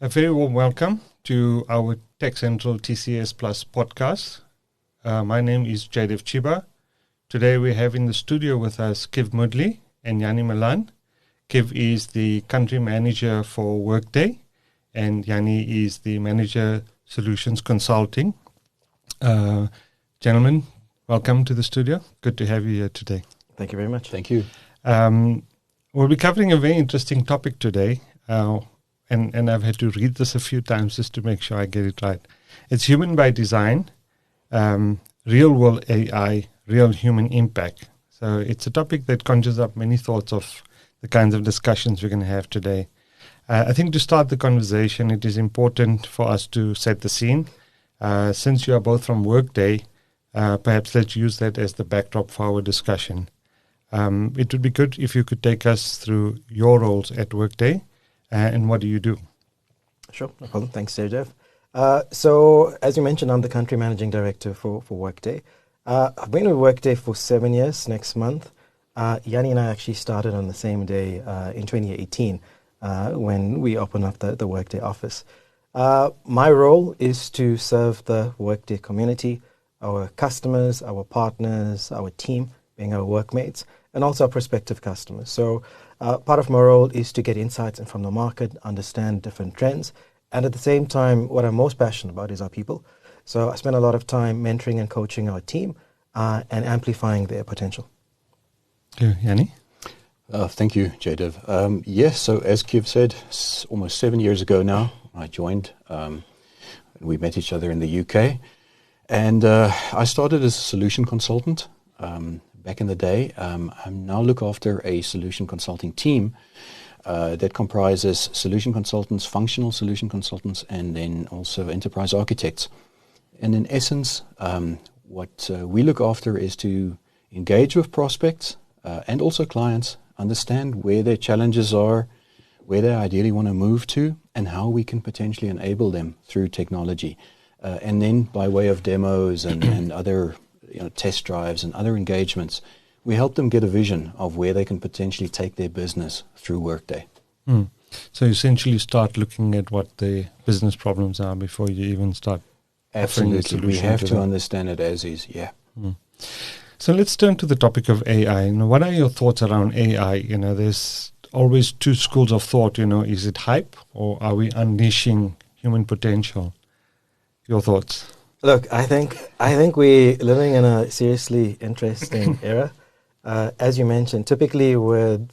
A very warm welcome to our TechCentral TCS Plus podcast. My name is Jaydev Chiba. Today we have in the studio with us Kiv Moodley and Jannie Malan. Kiv is the country manager for Workday, and Jannie is the manager solutions consulting. Gentlemen, welcome to the studio. Good to have you here today. Thank you very much. Thank you. We'll be covering a very interesting topic today. And I've had to read this a few times just to make sure I get it right. It's human by design, real world AI, real human impact. So it's a topic that conjures up many thoughts of the kinds of discussions we're going to have today. I think to start the conversation, it is important for us to set the scene. Since you are both from Workday, perhaps let's use that as the backdrop for our discussion. It would be good if you could take us through your roles at Workday. And what do you do? Sure, no problem. Thanks, Jaydev. So, as you mentioned, I'm the country managing director for Workday. I've been with Workday for 7 years next month. Jannie and I actually started on the same day in 2018 when we opened up the Workday office. My role is to serve the Workday community, our customers, our partners, our team, being our workmates, and also our prospective customers. So part of my role is to get insights from the market, understand different trends, and at the same time, what I'm most passionate about is our people. So I spend a lot of time mentoring and coaching our team and amplifying their potential. Jannie? Thank you, Jaydev. Yes, so as Kiv said, almost 7 years ago now, I joined. We met each other in the UK. And I started as a solution consultant. Back in the day, I now look after a solution consulting team that comprises solution consultants, functional solution consultants, and then also enterprise architects. And in essence, what we look after is to engage with prospects and also clients, understand where their challenges are, where they ideally want to move to, and how we can potentially enable them through technology. And then by way of demos and other test drives and other engagements, we help them get a vision of where they can potentially take their business through Workday. So essentially start looking at what the business problems are before you even start. Absolutely. We have to understand it as is, yeah. So let's turn to the topic of AI. What are your thoughts around AI? There's always two schools of thought. Is it hype or are we unleashing human potential? Your thoughts? Look, I think we're living in a seriously interesting era. As you mentioned, typically with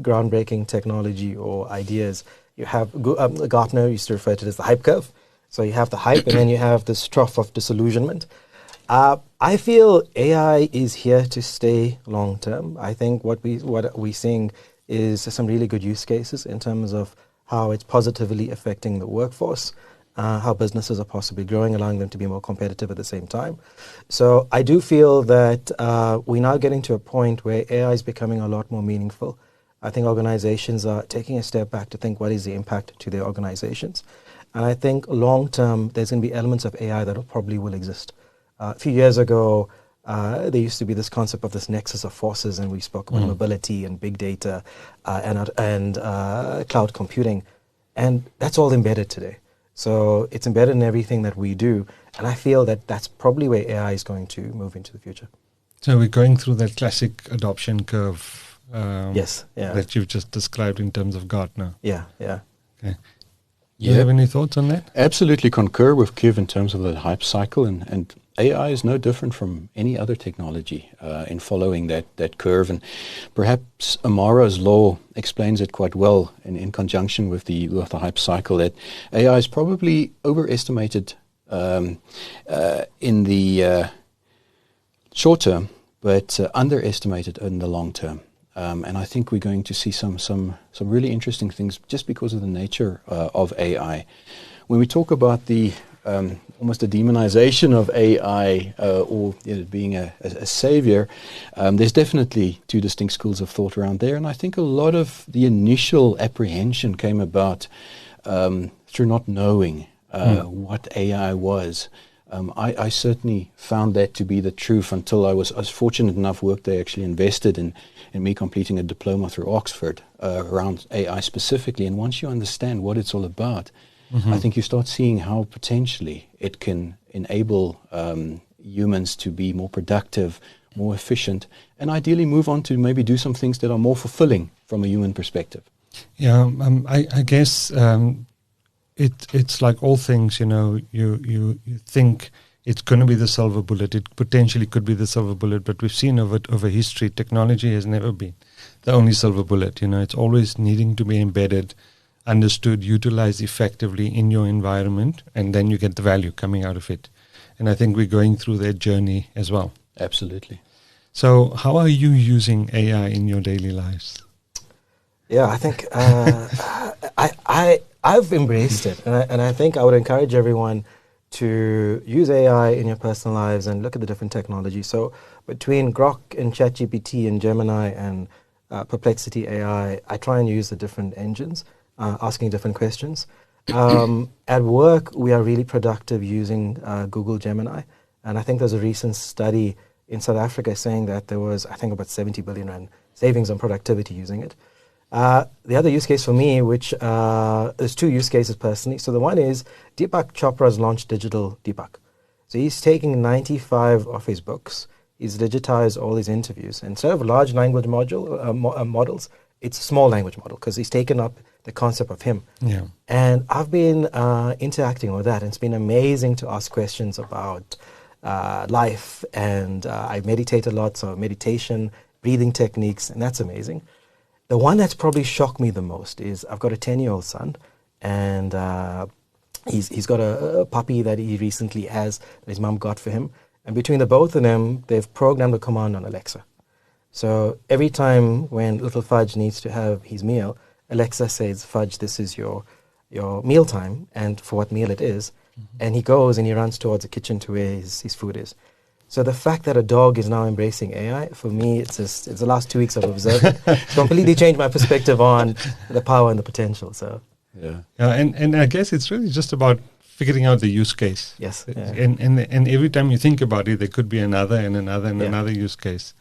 groundbreaking technology or ideas, you have Gartner used to refer to it as the hype curve. So you have the hype, and then you have this trough of disillusionment. I feel AI is here to stay long term. I think what we're seeing is some really good use cases in terms of how it's positively affecting the workforce. How businesses are possibly growing, allowing them to be more competitive at the same time. So I do feel that we're now getting to a point where AI is becoming a lot more meaningful. I think organizations are taking a step back to think what is the impact to their organizations. And I think long term, there's going to be elements of AI that probably will exist. A few years ago, there used to be this concept of this nexus of forces, and we spoke about mobility and big data and cloud computing. And that's all embedded today. So it's embedded in everything that we do, and I feel that that's probably where AI is going to move into the future. So we're going through that classic adoption curve yes, yeah. that you've just described in terms of Gartner. Yeah. Okay. Do you have any thoughts on that? Absolutely concur with Kiv in terms of the hype cycle, and AI is no different from any other technology in following that curve. And perhaps Amara's law explains it quite well in conjunction with the hype cycle, that AI is probably overestimated in the short term, but underestimated in the long term. And I think we're going to see some really interesting things just because of the nature of AI. When we talk about the almost a demonization of AI or being a savior, there's definitely two distinct schools of thought around there. And I think a lot of the initial apprehension came about through not knowing what AI was. I certainly found that to be the truth until I was fortunate enough. Workday actually invested in me completing a diploma through Oxford around AI specifically. And once you understand what it's all about, I think you start seeing how potentially it can enable humans to be more productive, more efficient, and ideally move on to maybe do some things that are more fulfilling from a human perspective. Yeah, I guess it's like all things, you think it's going to be the silver bullet. It potentially could be the silver bullet, but we've seen over history, technology has never been the only silver bullet. It's always needing to be embedded, understood, utilized effectively in your environment, and then you get the value coming out of it. And I think we're going through that journey as well. Absolutely. So how are you using AI in your daily lives? Yeah, I think I've embraced it, and I think I would encourage everyone to use AI in your personal lives and look at the different technologies. So between Grok and ChatGPT and Gemini and Perplexity AI, I try and use the different engines, asking different questions. At work, we are really productive using Google Gemini, and I think there's a recent study in South Africa saying that there was, I think, about 70 billion rand savings on productivity using it. The other use case for me, which there's two use cases personally. So the one is Deepak Chopra's launched Digital Deepak. So he's taking 95 of his books, he's digitized all his interviews. Instead of large language models, it's a small language model because he's taken up the concept of him. Yeah. And I've been interacting with that. And it's been amazing to ask questions about life. And I meditate a lot, so meditation, breathing techniques, and that's amazing. The one that's probably shocked me the most is I've got a 10-year-old son, and he's got a puppy that he recently has that his mom got for him. And between the both of them, they've programmed a command on Alexa. So every time when little Fudge needs to have his meal, Alexa says, "Fudge, this is your meal time," and for what meal it is. And he goes and he runs towards the kitchen to where his food is. So the fact that a dog is now embracing AI, for me, it's the last 2 weeks I've observed it. It's completely changed my perspective on the power and the potential. So Yeah. And I guess it's really just about figuring out the use case. yes, And every time you think about it, there could be another and another and Yeah. another use case.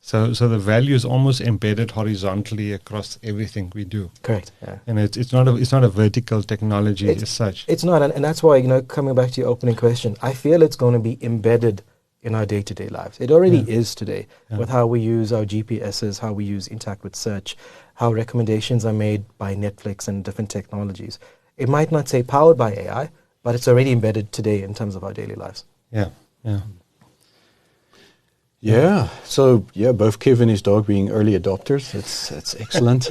So the value is almost embedded horizontally across everything we do. correct. Yeah. And it's not a vertical technology as such. It's not, and that's why, coming back to your opening question, I feel it's going to be embedded in our day-to-day lives. It already is today with how we use our GPSs, how we interact with search, how recommendations are made by Netflix and different technologies. It might not say powered by AI, but it's already embedded today in terms of our daily lives. Yeah. Yeah. So both Kiv and his dog being early adopters. That's excellent.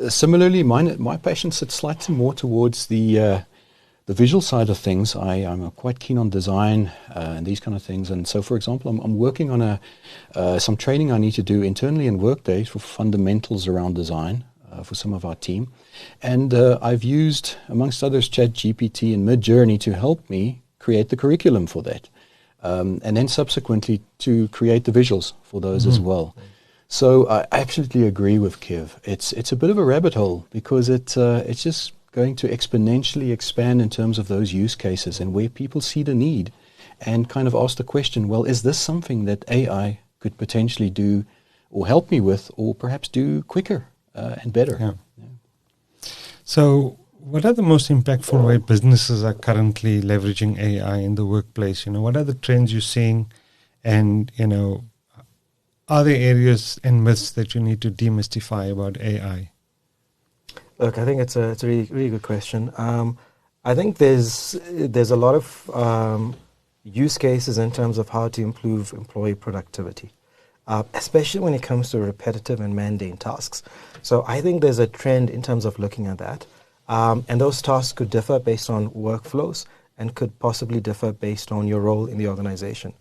Similarly, my passion sits slightly more towards the visual side of things. I'm quite keen on design and these kind of things. And so, for example, I'm working on some training I need to do internally in Workday for fundamentals around design for some of our team. And I've used, amongst others, ChatGPT and Midjourney to help me create the curriculum for that. And then subsequently to create the visuals for those as well. So I absolutely agree with Kiv. It's a bit of a rabbit hole because it's just going to exponentially expand in terms of those use cases and where people see the need and kind of ask the question, well, is this something that AI could potentially do or help me with or perhaps do quicker and better? Yeah. So what are the most impactful way businesses are currently leveraging AI in the workplace? What are the trends you're seeing? And, are there areas and myths that you need to demystify about AI? Look, I think it's a really, really good question. I think there's a lot of use cases in terms of how to improve employee productivity, especially when it comes to repetitive and mundane tasks. So I think there's a trend in terms of looking at that. And those tasks could differ based on workflows and could possibly differ based on your role in the organization.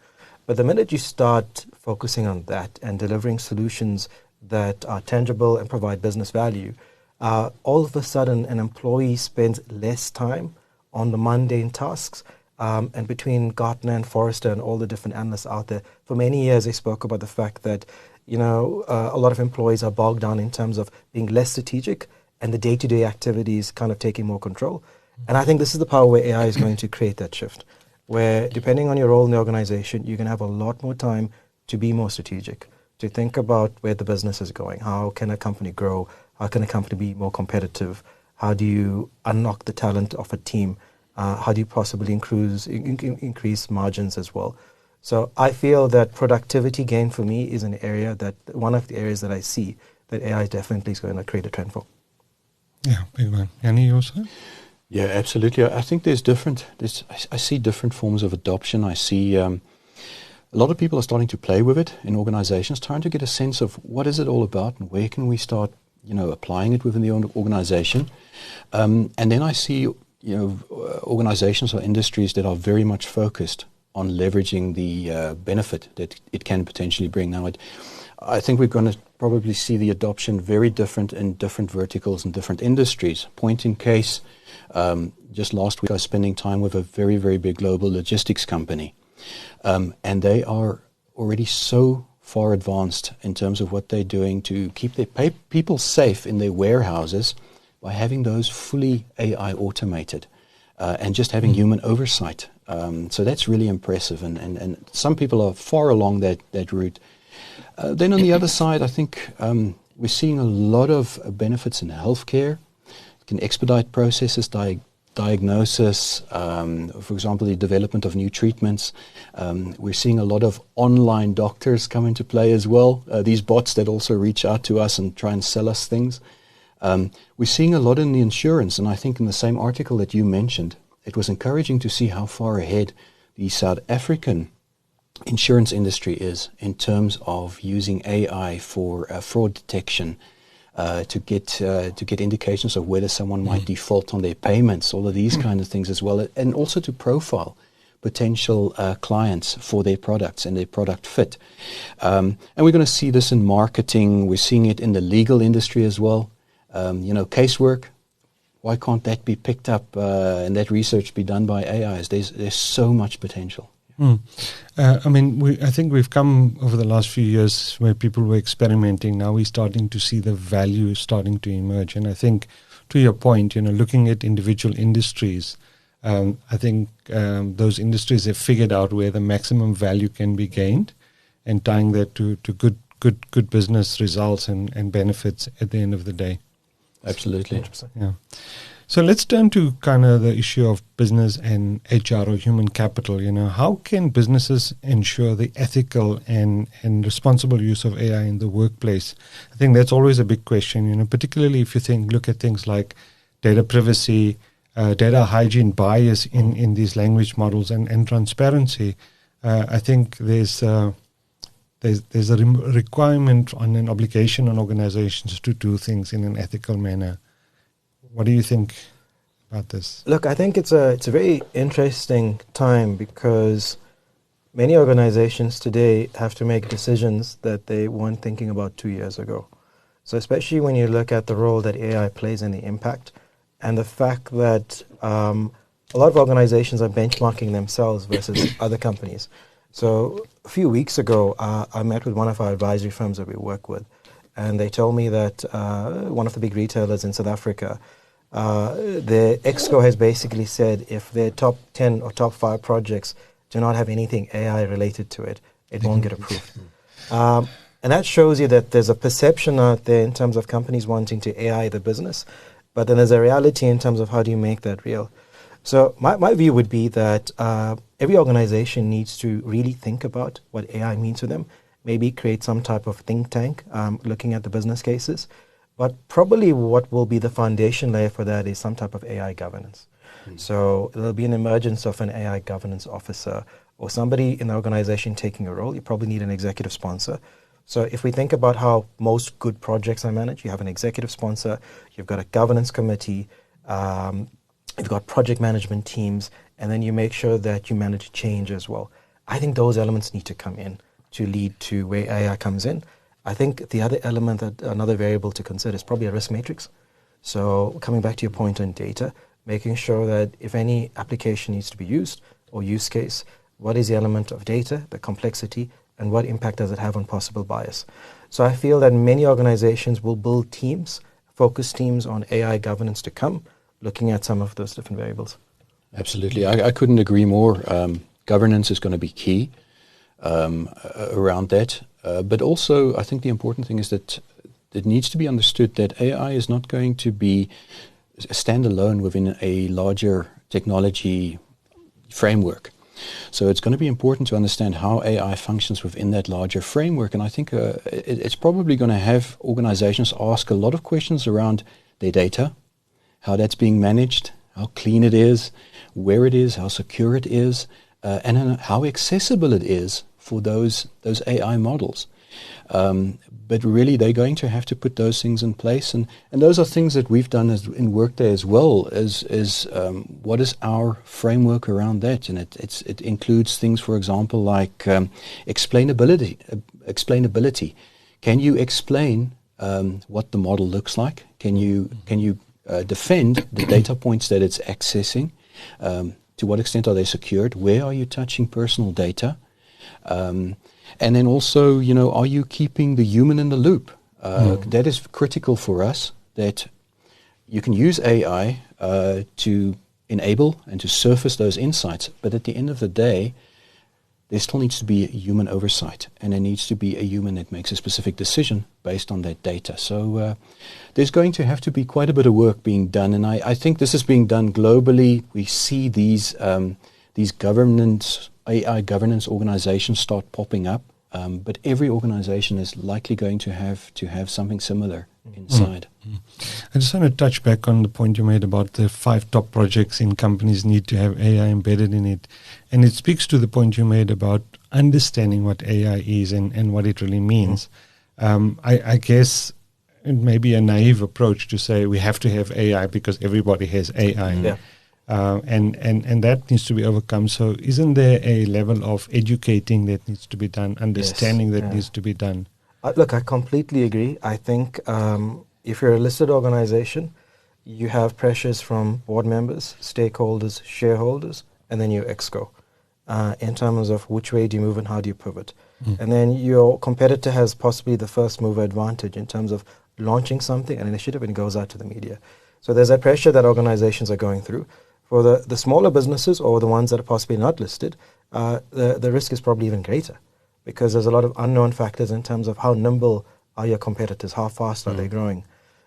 But the minute you start focusing on that and delivering solutions that are tangible and provide business value, all of a sudden an employee spends less time on the mundane tasks. And between Gartner and Forrester and all the different analysts out there, for many years they spoke about the fact that, a lot of employees are bogged down in terms of being less strategic and the day-to-day activities kind of taking more control. And I think this is the power where AI is going to create that shift. where depending on your role in the organization, you can have a lot more time to be more strategic, to think about where the business is going. How can a company grow? How can a company be more competitive? How do you unlock the talent of a team? How do you possibly increase margins as well? So I feel that productivity gain for me is one of the areas that I see that AI definitely is going to create a trend for. Yeah, big one. Jannie, you also? Yeah, absolutely. I think I see different forms of adoption. I see a lot of people are starting to play with it in organizations, trying to get a sense of what is it all about and where can we start, applying it within the organization. And then I see, organizations or industries that are very much focused on leveraging the benefit that it can potentially bring. Now, I think we're going to probably see the adoption very different in different verticals and different industries. Point in case, just last week I was spending time with a very, very big global logistics company. And they are already so far advanced in terms of what they're doing to keep their people safe in their warehouses by having those fully AI automated and just having human oversight. So that's really impressive. And some people are far along that route. Then on the other side, I think we're seeing a lot of benefits in healthcare. It can expedite processes, diagnosis, for example, the development of new treatments. We're seeing a lot of online doctors come into play as well. These bots that also reach out to us and try and sell us things. We're seeing a lot in the insurance, and I think in the same article that you mentioned, it was encouraging to see how far ahead the South African insurance industry is in terms of using AI for fraud detection, to get indications of whether someone might default on their payments, all of these kind of things as well, and also to profile potential clients for their products and their product fit. And we're going to see this in marketing. We're seeing it in the legal industry as well. Casework. Why can't that be picked up and that research be done by AIs? There's so much potential. I think we've come over the last few years where people were experimenting. Now we're starting to see the value starting to emerge. And I think, to your point, looking at individual industries, I think those industries have figured out where the maximum value can be gained, and tying that to good business results and benefits at the end of the day. Absolutely. Yeah. So let's turn to kind of the issue of business and HR or human capital. How can businesses ensure the ethical and responsible use of AI in the workplace? I think that's always a big question, particularly if you look at things like data privacy, data hygiene, bias in these language models, and transparency. I think there's a requirement on an obligation on organizations to do things in an ethical manner. What do you think about this? Look, I think it's a very interesting time because many organizations today have to make decisions that they weren't thinking about 2 years ago. So especially when you look at the role that AI plays in the impact and the fact that a lot of organizations are benchmarking themselves versus other companies. So a few weeks ago, I met with one of our advisory firms that we work with, and they told me that one of the big retailers in South Africa, their exco has basically said if their top 10 or top 5 projects do not have anything AI related to it, it won't get approved. And that shows you that there's a perception out there in terms of companies wanting to AI the business, but then there's a reality in terms of how do you make that real. So my view would be that every organization needs to really think about what AI means to them, maybe create some type of think tank looking at the business cases. But probably what will be the foundation layer for that is some type of AI governance. So there'll be an emergence of an AI governance officer or somebody in the organization taking a role. You probably need an executive sponsor. So if we think about how most good projects are managed, you have an executive sponsor, you've got a governance committee, you've got project management teams, and then you make sure that you manage change as well. I think those elements need to come in to lead to where AI comes in. I think the other element, another variable to consider is probably a risk matrix. So coming back to your point on data, making sure that if any application needs to be used or use case, what is the element of data, the complexity, and what impact does it have on possible bias? So I feel that many organizations will build teams, focus teams on AI governance to come, looking at some of those different variables. Absolutely. I couldn't agree more. Governance is going to be key around that. But also, I think the important thing is that it needs to be understood that AI is not going to be standalone within a larger technology framework. So it's going to be important to understand how AI functions within that larger framework. And I think it's probably going to have organizations ask a lot of questions around their data, how that's being managed, how clean it is, where it is, how secure it is, and how accessible it is for those AI models. But really, they're going to have to put those things in place, and those are things that we've done in Workday as well. As what is our framework around that? And it includes things, for example, like explainability. Explainability. Can you explain what the model looks like? Can you defend the data points that it's accessing? To what extent are they secured? Where are you touching personal data? And then also, are you keeping the human in the loop? That is critical for us, that you can use AI to enable and to surface those insights. But at the end of the day, there still needs to be a human oversight, and there needs to be a human that makes a specific decision based on that data. So there's going to have to be quite a bit of work being done, and I think this is being done globally. We see these AI governance organizations start popping up, but every organization is likely going to have something similar inside. I just want to touch back on the point you made about the 5 top projects in companies need to have AI embedded in it. And it speaks to the point you made about understanding what AI is and what it really means. I guess it may be a naive approach to say we have to have AI because everybody has AI. Yeah. And that needs to be overcome. So isn't there a level of educating that needs to be done, understanding that needs to be done? Look, I completely agree. I think if you're a listed organization, you have pressures from board members, stakeholders, shareholders, and then your exco in terms of which way do you move and how do you pivot. And then your competitor has possibly the first mover advantage in terms of launching something, an initiative, and it goes out to the media. So there's that pressure that organizations are going through. For the smaller businesses or the ones that are possibly not listed, the risk is probably even greater, because there's a lot of unknown factors in terms of how nimble are your competitors, how fast are they growing.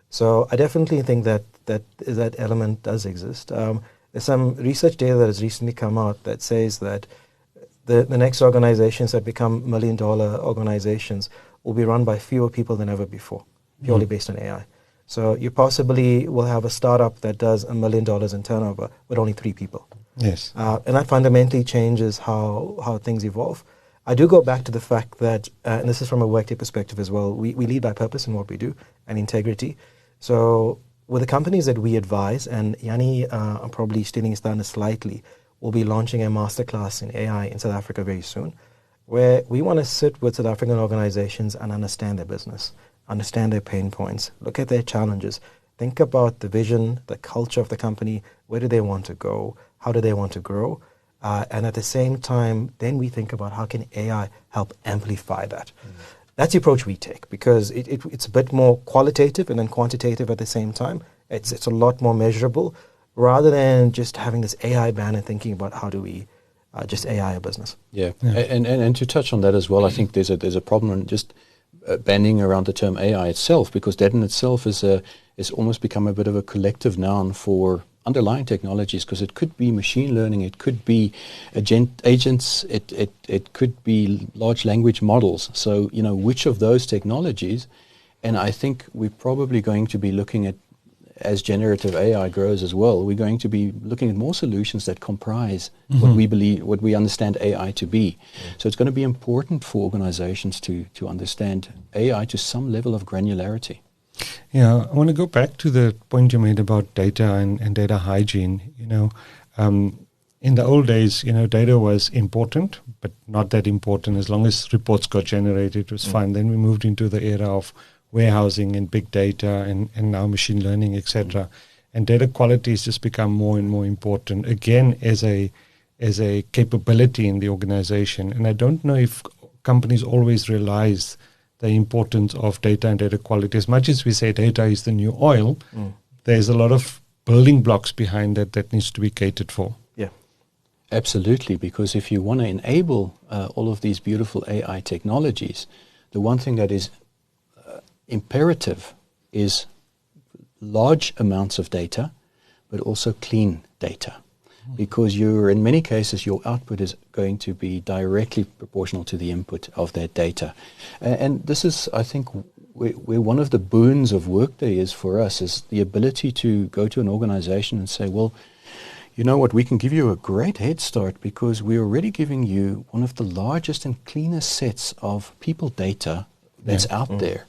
So I definitely think that element does exist. There's some research data that has recently come out that says that the next organizations that become $1 million organizations will be run by fewer people than ever before, purely based on AI. So you possibly will have a startup that does $1 million in turnover with only 3 people. Yes. And that fundamentally changes how things evolve. I do go back to the fact that, and this is from a Workday perspective as well, we lead by purpose in what we do and integrity. So with the companies that we advise, and Jannie, I'm probably stealing his thunder slightly, will be launching a masterclass in AI in South Africa very soon, where we want to sit with South African organizations and understand their business, understand their pain points, look at their challenges, think about the vision, the culture of the company, where do they want to go, how do they want to grow, and at the same time, then we think about how can AI help amplify that. That's the approach we take, because it's a bit more qualitative and then quantitative at the same time. It's a lot more measurable, rather than just having this AI ban and thinking about how do we just AI a business. Yeah. And to touch on that as well, I think there's a problem in just banning around the term AI itself, because that in itself is almost become a bit of a collective noun for underlying technologies, because it could be machine learning, it could be agents, it could be large language models. So, which of those technologies, and I think we're probably going to be looking at, as generative AI grows as well, we're going to be looking at more solutions that comprise what we understand AI to be. So it's going to be important for organizations to understand AI to some level of granularity. Yeah, I want to go back to the point you made about data and data hygiene. In the old days, data was important, but not that important. As long as reports got generated, it was fine. Then we moved into the era of warehousing and big data and now machine learning, etc. And data quality has just become more and more important, again, as a capability in the organization. And I don't know if companies always realize the importance of data and data quality. As much as we say data is the new oil, there's a lot of building blocks behind that needs to be catered for. Yeah, Absolutely, because if you want to enable all of these beautiful AI technologies, the one thing that is imperative is large amounts of data, but also clean data. Because in many cases, your output is going to be directly proportional to the input of that data. And this is, I think, where one of the boons of Workday is for us, is the ability to go to an organization and say, well, you know what, we can give you a great head start because we're already giving you one of the largest and cleanest sets of people data that's out there,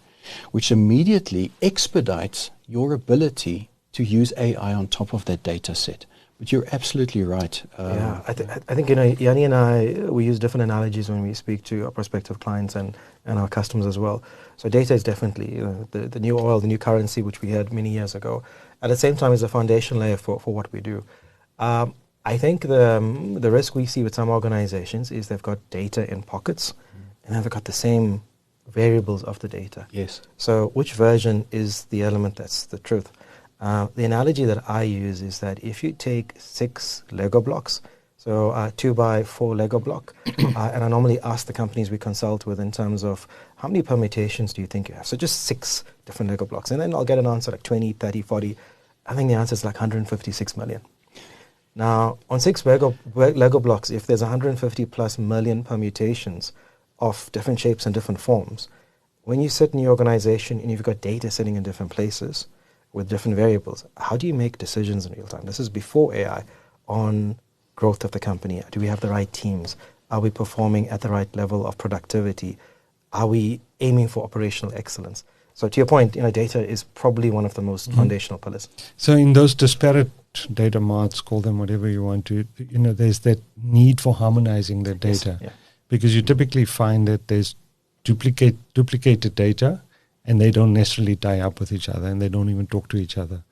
which immediately expedites your ability to use AI on top of that data set. But you're absolutely right. I think, Jannie and I, we use different analogies when we speak to our prospective clients and our customers as well. So data is definitely the new oil, the new currency, which we had many years ago. At the same time, is a foundation layer for what we do. I think the risk we see with some organizations is they've got data in pockets and they've got the same variables of the data. Yes. So which version is the element that's the truth? The analogy that I use is that if you take 6 Lego blocks, so 2x4 Lego block, and I normally ask the companies we consult with in terms of how many permutations do you think you have? So just 6 different Lego blocks. And then I'll get an answer like 20, 30, 40. I think the answer is like 156 million. Now, on 6 Lego blocks, if there's 150 plus million permutations of different shapes and different forms, when you sit in your organization and you've got data sitting in different places, with different variables, how do you make decisions in real time? This is before AI on growth of the company. Do we have the right teams? Are we performing at the right level of productivity? Are we aiming for operational excellence? So to your point, data is probably one of the most foundational pillars. So in those disparate data marts, call them whatever you want to, there's that need for harmonizing the data. Yes, because you typically find that there's duplicated data, and they don't necessarily tie up with each other, and they don't even talk to each other.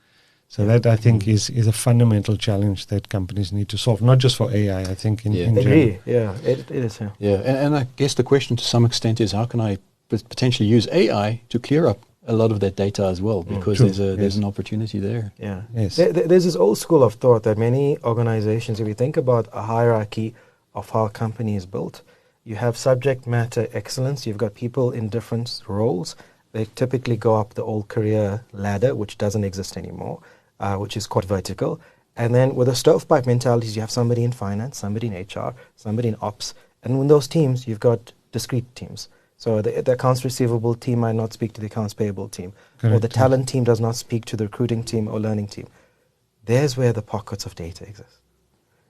So that, I think, is a fundamental challenge that companies need to solve, not just for AI, I think, in general. Agree. Yeah, it is. Yeah, yeah. And I guess the question to some extent is, how can I potentially use AI to clear up a lot of that data as well? Because there's an opportunity there. Yeah. Yes. There's this old school of thought that many organizations, if you think about a hierarchy of how a company is built, you have subject matter excellence, you've got people in different roles. They typically go up the old career ladder, which doesn't exist anymore, which is quite vertical. And then with the stovepipe mentalities, you have somebody in finance, somebody in HR, somebody in ops. And in those teams, you've got discrete teams. So the accounts receivable team might not speak to the accounts payable team. Correct. Or the talent team does not speak to the recruiting team or learning team. There's where the pockets of data exist.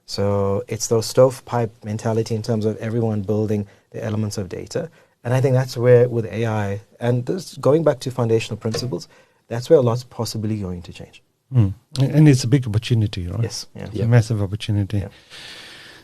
So it's those stovepipe mentality in terms of everyone building the elements of data. And I think that's where, with AI, and this, going back to foundational principles, that's where a lot's possibly going to change. And it's a big opportunity, right? Yes. Yeah. It's a massive opportunity. Yeah.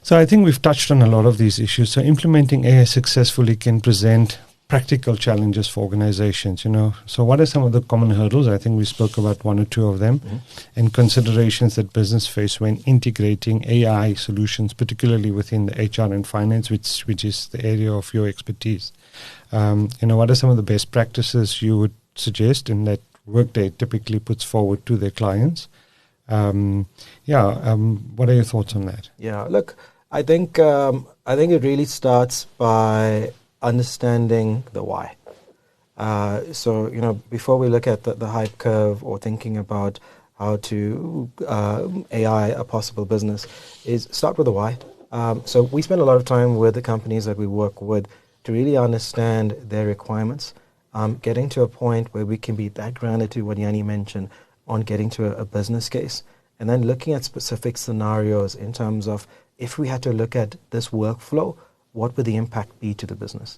So I think we've touched on a lot of these issues. So implementing AI successfully can present practical challenges for organizations, So what are some of the common hurdles? I think we spoke about one or two of them, and considerations that business face when integrating AI solutions, particularly within the HR and finance, which is the area of your expertise. What are some of the best practices you would suggest and that Workday typically puts forward to their clients? What are your thoughts on that? Yeah, look, I think it really starts by understanding the why. So, before we look at the hype curve or thinking about how to AI a possible business, is start with the why. So we spend a lot of time with the companies that we work with to really understand their requirements, getting to a point where we can be that grounded to what Jannie mentioned on getting to a business case, and then looking at specific scenarios in terms of if we had to look at this workflow, what would the impact be to the business?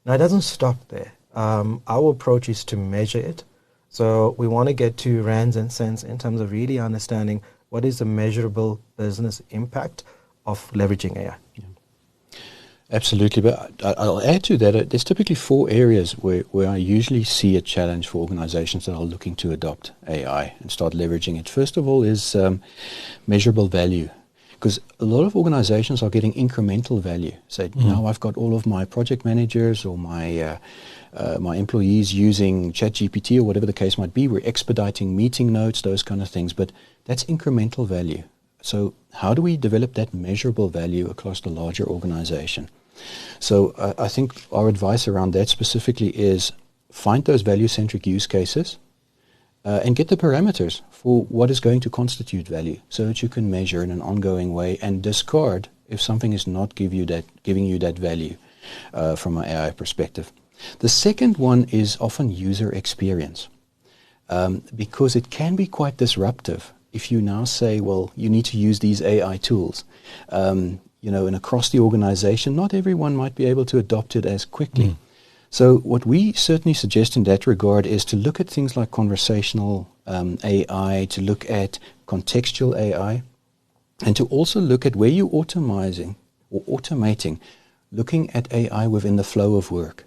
Now, it doesn't stop there. Our approach is to measure it. So we want to get to rands and cents in terms of really understanding what is the measurable business impact of leveraging AI. Yeah. Absolutely. But I'll add to that, there's typically 4 areas where I usually see a challenge for organizations that are looking to adopt AI and start leveraging it. First of all is measurable value. Because a lot of organizations are getting incremental value. So now I've got all of my project managers or my employees using ChatGPT or whatever the case might be. We're expediting meeting notes, those kind of things. But that's incremental value. So how do we develop that measurable value across the larger organization? So I think our advice around that specifically is find those value-centric use cases and get the parameters for what is going to constitute value so that you can measure in an ongoing way and discard if something is not giving you that value from an AI perspective. The second one is often user experience, because it can be quite disruptive if you now say, well, you need to use these AI tools. And across the organization, not everyone might be able to adopt it as quickly. So what we certainly suggest in that regard is to look at things like conversational AI, to look at contextual AI, and to also look at where you're automating, looking at AI within the flow of work.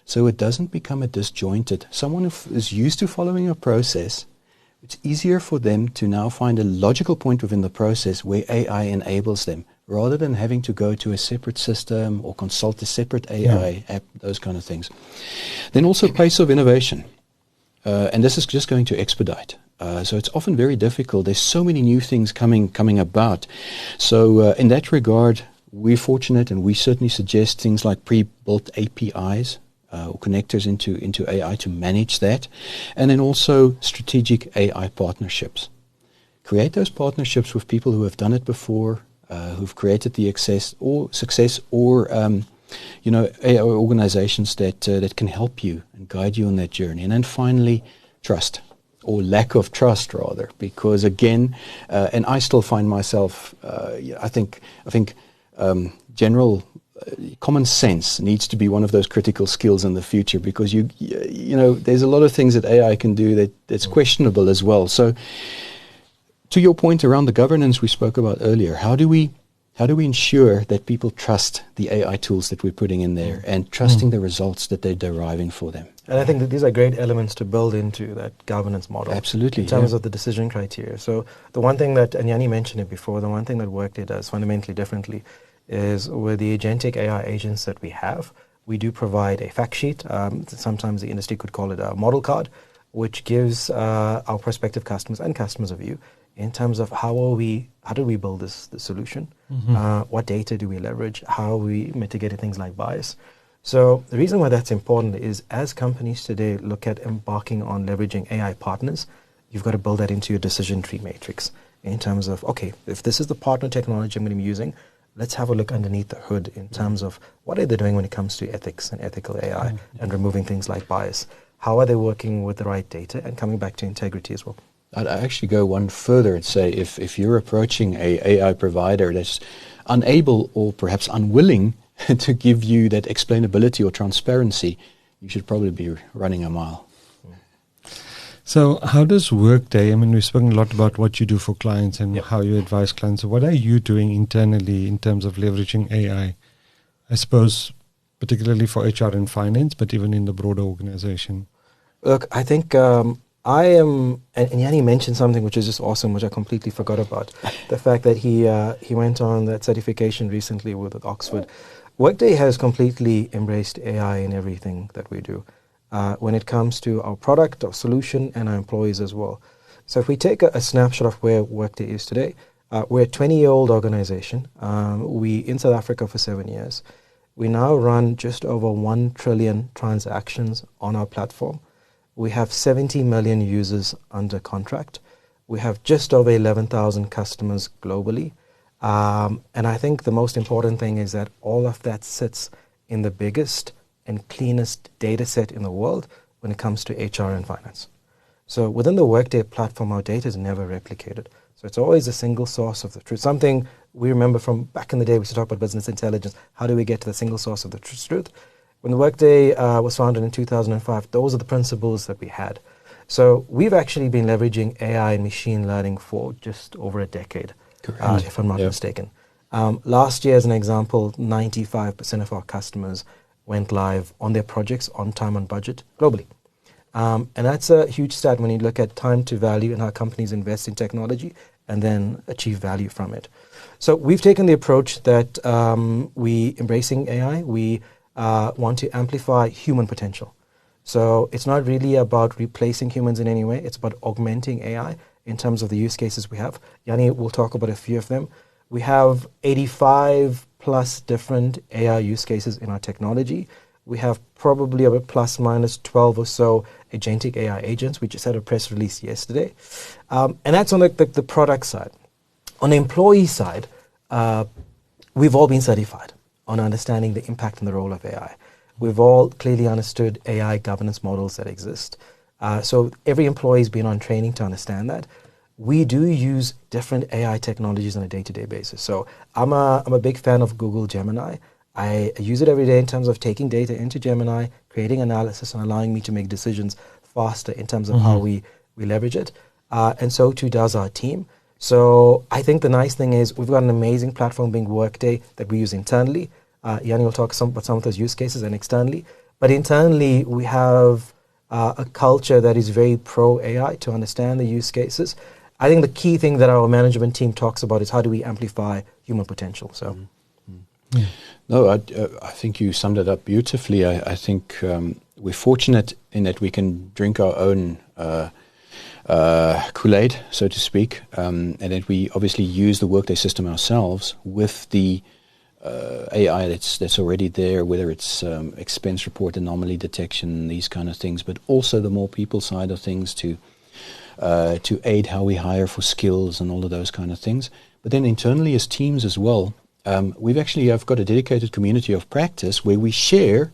So it doesn't become a disjointed. Someone who is used to following a process, it's easier for them to now find a logical point within the process where AI enables them, rather than having to go to a separate system or consult a separate AI app, those kind of things. Then also pace of innovation. And this is just going to expedite. So it's often very difficult. There's so many new things coming about. So in that regard, we're fortunate, and we certainly suggest things like pre-built APIs or connectors into AI to manage that. And then also strategic AI partnerships. Create those partnerships with people who have done it before, who've created the success, or AI organizations that can help you and guide you on that journey. And then finally, trust, or lack of trust rather, because again, and I still find myself, I think general common sense needs to be one of those critical skills in the future, because there's a lot of things that AI can do that's questionable as well. So, to your point around the governance we spoke about earlier, how do we ensure that people trust the AI tools that we're putting in there and trusting the results that they're deriving for them? And I think that these are great elements to build into that governance model. Absolutely. In terms of the decision criteria. So the one thing that, and Jannie mentioned it before, the one thing that Workday does fundamentally differently is with the agentic AI agents that we have, we do provide a fact sheet. Sometimes the industry could call it a model card, which gives our prospective customers and customers a view in terms of how do we build this solution? What data do we leverage? How are we mitigating things like bias? So the reason why that's important is as companies today look at embarking on leveraging AI partners, you've got to build that into your decision tree matrix in terms of, okay, if this is the partner technology I'm going to be using, let's have a look underneath the hood in terms of what are they doing when it comes to ethics and ethical AI and removing things like bias. How are they working with the right data and coming back to integrity as well? I'd actually go one further and say if you're approaching a AI provider that's unable or perhaps unwilling to give you that explainability or transparency, you should probably be running a mile. So how does Workday, we've spoken a lot about what you do for clients and how you advise clients. So what are you doing internally in terms of leveraging AI? I suppose particularly for HR and finance, but even in the broader organization. Look, I think I am, and Jannie mentioned something which is just awesome, which I completely forgot about. The fact that he went on that certification recently with Oxford. Workday has completely embraced AI in everything that we do. When it comes to our product, our solution, and our employees as well. So if we take a snapshot of where Workday is today, we're a 20-year-old organization. We in South Africa for 7 years. We now run just over 1 trillion transactions on our platform. We have 70 million users under contract. We have just over 11,000 customers globally. And I think the most important thing is that all of that sits in the biggest and cleanest data set in the world when it comes to HR and finance. So within the Workday platform, our data is never replicated. So it's always a single source of the truth. Something we remember from back in the day, we used to talk about business intelligence. How do we get to the single source of the truth? When the Workday was founded in 2005, those are the principles that we had. So we've actually been leveraging AI and machine learning for just over a decade, if I'm not mistaken. Last year, as an example, 95% of our customers went live on their projects on time, on budget, globally. And that's a huge stat when you look at time to value and how companies invest in technology and then achieve value from it. So we've taken the approach that we embracing AI. We want to amplify human potential. So it's not really about replacing humans in any way. It's about augmenting AI in terms of the use cases we have. Jannie will talk about a few of them. We have 85 plus different AI use cases in our technology. We have probably about plus minus 12 or so agentic AI agents. We just had a press release yesterday. And that's on the product side. On the employee side, we've all been certified on understanding the impact and the role of AI. We've all clearly understood AI governance models that exist. So every employee's been on training to understand that. We do use different AI technologies on a day-to-day basis. So I'm a big fan of Google Gemini. I use it every day in terms of taking data into Gemini, creating analysis, and allowing me to make decisions faster in terms of how we leverage it. And so too does our team. So I think the nice thing is we've got an amazing platform being Workday that we use internally. Jannie will talk about some of those use cases and externally. But internally, we have a culture that is very pro-AI to understand the use cases. I think the key thing that our management team talks about is how do we amplify human potential. So, No, I think you summed it up beautifully. I think we're fortunate in that we can drink our own Kool-Aid, so to speak, and that we obviously use the Workday system ourselves with the AI that's already there, whether it's expense report, anomaly detection, these kind of things, but also the more people side of things to aid how we hire for skills and all of those kind of things. But then internally as teams as well, I've got a dedicated community of practice where we share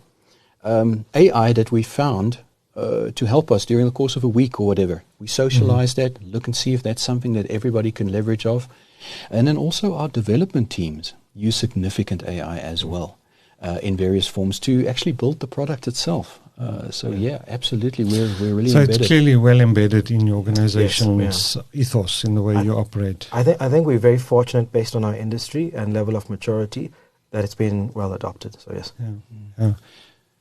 AI that we found to help us during the course of a week or whatever. We socialize that, look and see if that's something that everybody can leverage off. And then also our development teams use significant AI as well in various forms to actually build the product itself. Absolutely, we're really so embedded. It's clearly well embedded in your organization's ethos in the way you operate. I think we're very fortunate based on our industry and level of maturity that it's been well adopted. So yes.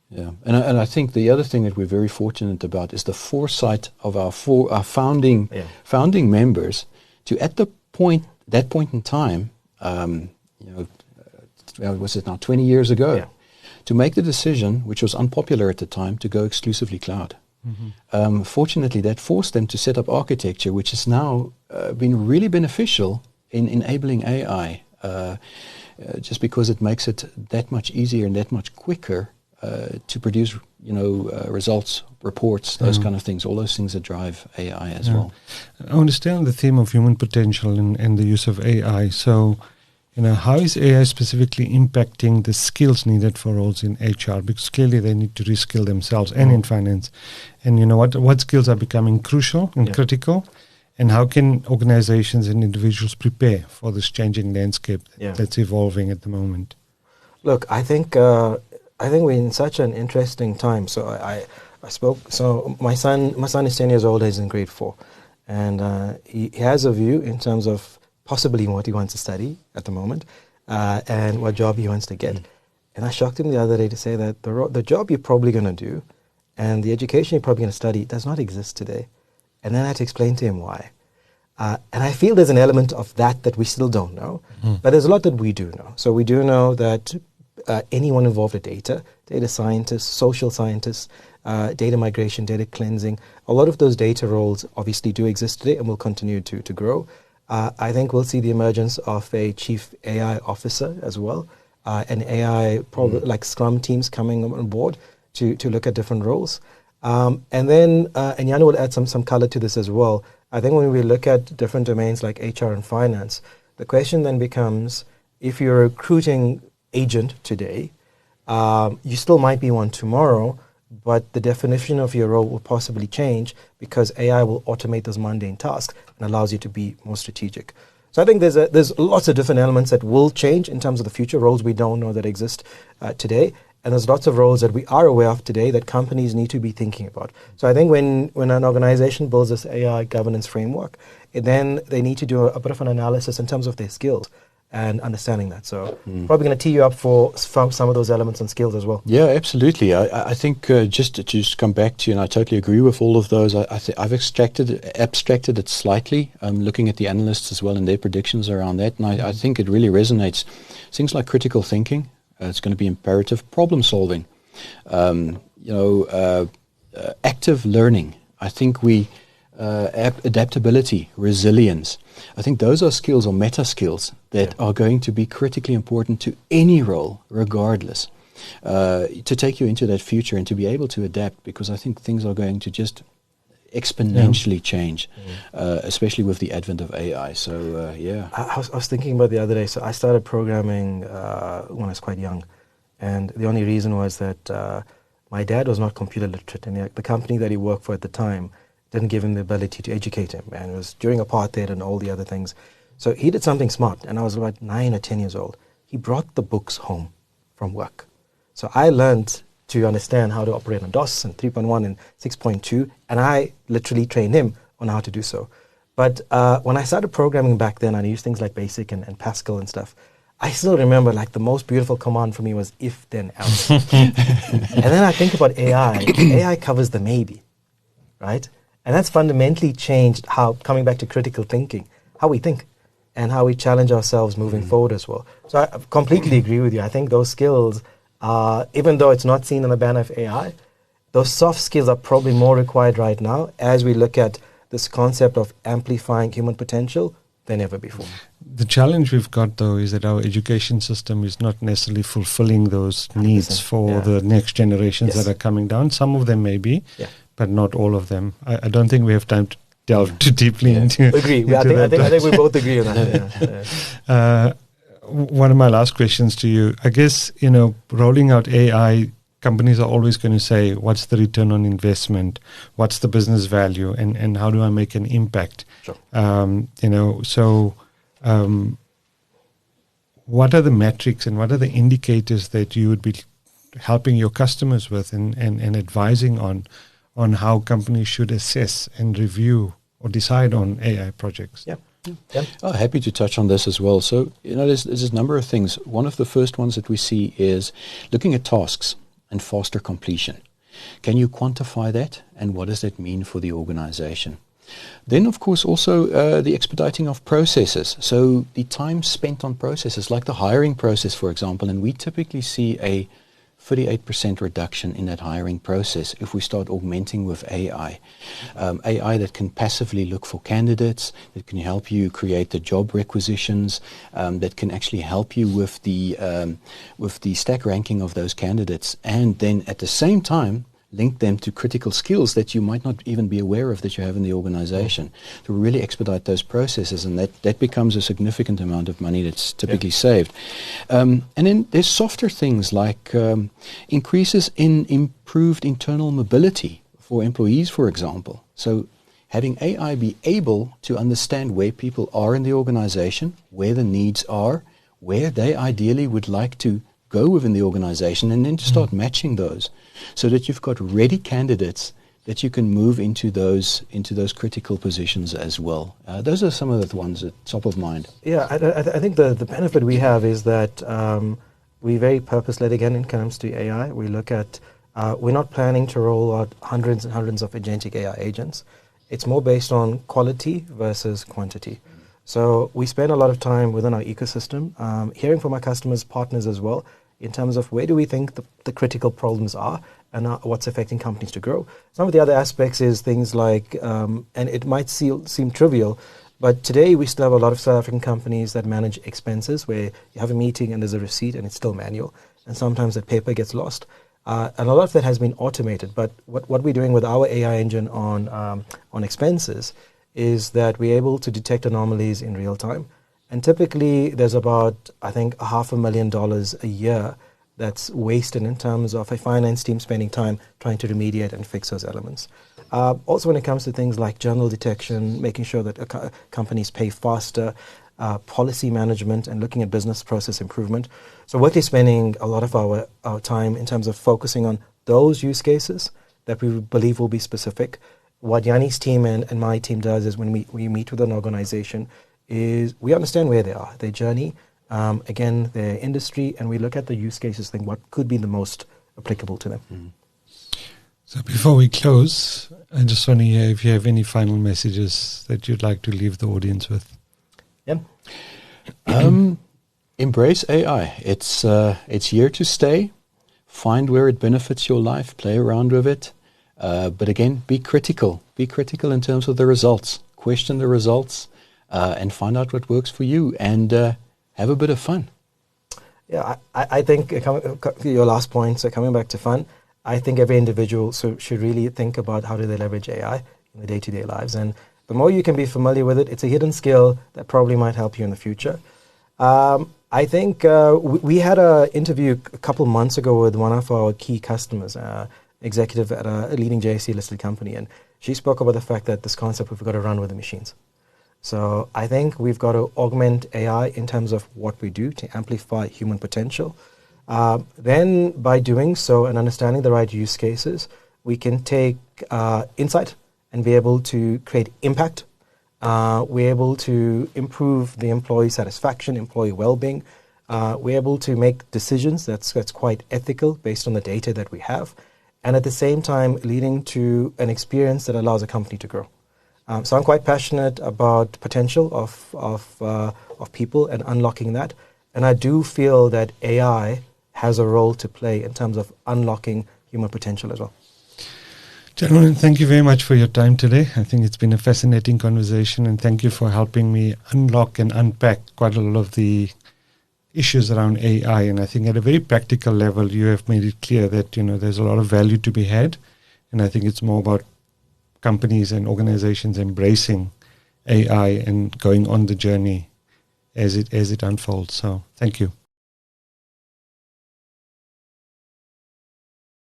Yeah, and I think the other thing that we're very fortunate about is the foresight of our founding members to at that point in time, was it now 20 years ago? Yeah. To make the decision, which was unpopular at the time, to go exclusively cloud. Fortunately, that forced them to set up architecture, which has now been really beneficial in enabling AI, just because it makes it that much easier and that much quicker to produce, results, reports, those kind of things, all those things that drive AI as well. I understand the theme of human potential and the use of AI. So, how is AI specifically impacting the skills needed for roles in HR? Because clearly they need to reskill themselves and in finance. And what skills are becoming crucial and critical? And how can organizations and individuals prepare for this changing landscape that's evolving at the moment? Look, I think we're in such an interesting time. So I spoke. So my son is 10 years old. He's in grade 4, and he has a view in terms of possibly what he wants to study at the moment, and what job he wants to get. And I shocked him the other day to say that the job you're probably going to do and the education you're probably going to study does not exist today. And then I had to explain to him why. And I feel there's an element of that we still don't know, but there's a lot that we do know. So we do know that anyone involved with data scientists, social scientists, data migration, data cleansing, a lot of those data roles obviously do exist today and will continue to grow. I think we'll see the emergence of a chief AI officer as well, and AI like Scrum teams coming on board to look at different roles. And then, and Jannie will add some color to this as well. I think when we look at different domains like HR and finance, the question then becomes, if you're a recruiting agent today, you still might be one tomorrow, but the definition of your role will possibly change because AI will automate those mundane tasks and allows you to be more strategic. So I think there's lots of different elements that will change in terms of the future roles we don't know that exist today. And there's lots of roles that we are aware of today that companies need to be thinking about. So I think when an organization builds this AI governance framework, then they need to do a bit of an analysis in terms of their skills and understanding that. So probably going to tee you up for some of those elements and skills as well. Yeah, absolutely. I think just to come back to you, and I totally agree with all of those. I've abstracted it slightly, looking at the analysts as well and their predictions around that. And I think it really resonates. Things like critical thinking, it's going to be imperative. Problem solving, active learning. I think we adaptability, resilience. I think those are skills or meta skills that are going to be critically important to any role, regardless, to take you into that future and to be able to adapt, because I think things are going to just exponentially change, especially with the advent of AI. So, I was thinking about the other day. So I started programming when I was quite young. And the only reason was that my dad was not computer literate. And the company that he worked for at the time didn't give him the ability to educate him. And it was during apartheid and all the other things. So he did something smart. And I was about 9 or 10 years old. He brought the books home from work. So I learned to understand how to operate on DOS and 3.1 and 6.2, and I literally trained him on how to do so. But when I started programming back then, I used things like BASIC and Pascal and stuff. I still remember, like, the most beautiful command for me was if, then, else. And then I think about AI. AI covers the maybe, right? And that's fundamentally changed how, coming back to critical thinking, how we think and how we challenge ourselves moving forward as well. So I completely agree with you. I think those skills, even though it's not seen in the banner of AI, those soft skills are probably more required right now as we look at this concept of amplifying human potential than ever before. The challenge we've got, though, is that our education system is not necessarily fulfilling those needs for the next generations that are coming down. Some of them may be, but not all of them. I don't think we have time to delve too deeply into. Agree. I think we both agree on that. One of my last questions to you, I guess, rolling out AI, companies are always going to say, what's the return on investment? What's the business value? And how do I make an impact? Sure. What are the metrics and what are the indicators that you would be helping your customers with and advising on how companies should assess and review or decide on AI projects? Yeah. Oh, happy to touch on this as well. So, there's a number of things. One of the first ones that we see is looking at tasks and faster completion. Can you quantify that, and what does that mean for the organization? Then, of course, also the expediting of processes. So the time spent on processes, like the hiring process, for example, and we typically see a 38% reduction in that hiring process if we start augmenting with AI. AI that can passively look for candidates, that can help you create the job requisitions, that can actually help you with the stack ranking of those candidates, and then at the same time link them to critical skills that you might not even be aware of that you have in the organization, to really expedite those processes, and that becomes a significant amount of money that's typically saved. And then there's softer things like increases in improved internal mobility for employees, for example. So having AI be able to understand where people are in the organization, where the needs are, where they ideally would like to go within the organization, and then to start matching those so that you've got ready candidates that you can move into those critical positions as well. Those are some of the ones at top of mind. Yeah, I think the benefit we have is that we're very purpose-led again when it comes to AI. We look at, we're not planning to roll out hundreds and hundreds of agentic AI agents. It's more based on quality versus quantity. So we spend a lot of time within our ecosystem, hearing from our customers, partners as well, in terms of where do we think the critical problems are and what's affecting companies to grow. Some of the other aspects is things like, and it might seem trivial, but today we still have a lot of South African companies that manage expenses where you have a meeting and there's a receipt and it's still manual, and sometimes that paper gets lost. And a lot of that has been automated, but what we're doing with our AI engine on expenses is that we're able to detect anomalies in real time. And typically there's about, I think, $500,000 a year that's wasted in terms of a finance team spending time trying to remediate and fix those elements. Also when it comes to things like journal detection, making sure that companies pay faster, policy management, and looking at business process improvement. So Workday is spending a lot of our time in terms of focusing on those use cases that we believe will be specific. What Jannie's team and my team does is when we meet with an organization is we understand where they are, their journey, again, their industry, and we look at the use cases, think what could be the most applicable to them. Mm-hmm. So before we close, I just want to hear if you have any final messages that you'd like to leave the audience with. Yeah. Embrace AI. It's here to stay. Find where it benefits your life. Play around with it. But again, be critical. Be critical in terms of the results. Question the results and find out what works for you, and have a bit of fun. Yeah, I think your last point, so coming back to fun, I think every individual should really think about how do they leverage AI in their day-to-day lives. And the more you can be familiar with it, it's a hidden skill that probably might help you in the future. I think we had an interview a couple months ago with one of our key customers, executive at a leading JSE-listed company, and she spoke about the fact that this concept we've got to run with the machines. So I think we've got to augment AI in terms of what we do to amplify human potential. Then by doing so and understanding the right use cases, we can take insight and be able to create impact. We're able to improve the employee satisfaction, employee well-being. We're able to make decisions that's quite ethical based on the data that we have, and at the same time leading to an experience that allows a company to grow. So I'm quite passionate about potential of people and unlocking that, and I do feel that AI has a role to play in terms of unlocking human potential as well. Gentlemen, thank you very much for your time today. I think it's been a fascinating conversation, and thank you for helping me unlock and unpack quite a lot of the issues around AI. And I think at a very practical level, you have made it clear that, there's a lot of value to be had. And I think it's more about companies and organizations embracing AI and going on the journey as it unfolds. So thank you.